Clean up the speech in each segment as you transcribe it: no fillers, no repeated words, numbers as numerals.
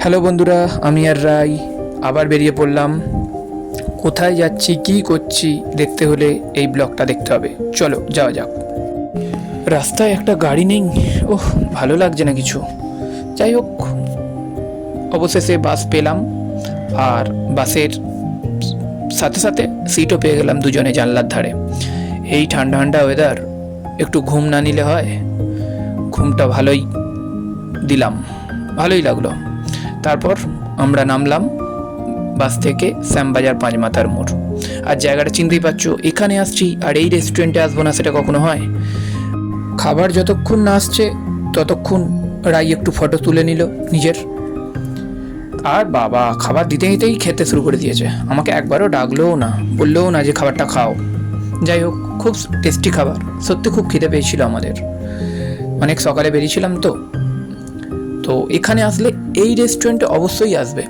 Hello বন্ধুরা, আমি আর রাই আবার বেরিয়ে পড়লাম। কোথায় যাচ্ছি, কি করছি দেখতে হলে এই ব্লগটা দেখতে হবে। চলো যাওয়া যাক। রাস্তায় একটা গাড়ি নেই, ওহ ভালো লাগছে না কিছু। যাই হোক, অবশেষে বাস পেলাম, আর বাসের সাথে সাথে সিটও পেয়ে গেলাম দুজনে জানলার ধারে। এই ঠান্ডা ঠান্ডা ওয়েদার, একটু ঘুম না নিলে হয়। ঘুমটা ভালোই দিলাম, ভালোই লাগলো। তারপর আমরা নামলাম বাস থেকে, শ্যামবাজার পাঁচমাথার মোড়। আর জায়গাটা চিনতেই পারছো, এখানে আসছি আর এই রেস্টুরেন্টে আসবো না সেটা কখনো হয়? খাবার যতক্ষণ না আসছে ততক্ষণ রাই একটু ফটো তুলে নিল নিজের। আর বাবা, খাবার দিতে দিতেই খেতে শুরু করে দিয়েছে। আমাকে একবারও ডাকলোও না, বললেও না যে খাবারটা খাও। যাই হোক, খুব টেস্টি খাবার, সত্যি খুব খিদে পেয়েছিল আমাদের। অনেক সকালে বেরিয়েছিলাম তো তো এখানে আসলে এই রেস্টুরেন্টে অবশ্যই আসবে।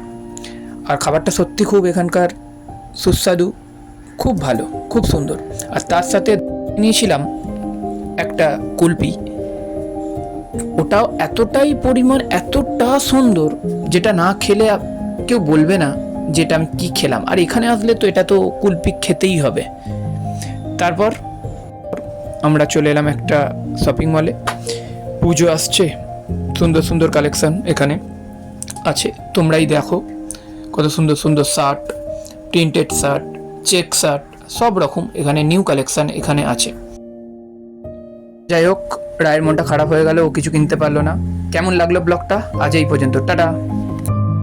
আর খাবারটা সত্যি খুব এখানকার সুস্বাদু, খুব ভালো, খুব সুন্দর। আর তার সাথে নিয়েছিলাম একটা কুলপি, ওটাও এতটাই পরিমাণ, এতটা সুন্দর, যেটা না খেলে কেউ বলবে না যেটা আমি কি খেলাম। আর এখানে আসলে তো এটা তো কুলপি খেতেই হবে। তারপর আমরা চলে এলাম একটা শপিং মলে। পুজো আসছে, সুন্দর সুন্দর কালেকশন এখানে আছে, তোমরাই দেখো। কত সুন্দর সুন্দর shirt, printed shirt, check shirt, সব রকম এখানে নিউ কালেকশন এখানে আছে। যাই হোক, রায়ের মনটা খারাপ হয়ে গেল, ও কিছু কিনতে পারলো না। কেমন লাগলো ব্লগটা? আজ এই পর্যন্ত, টাটা।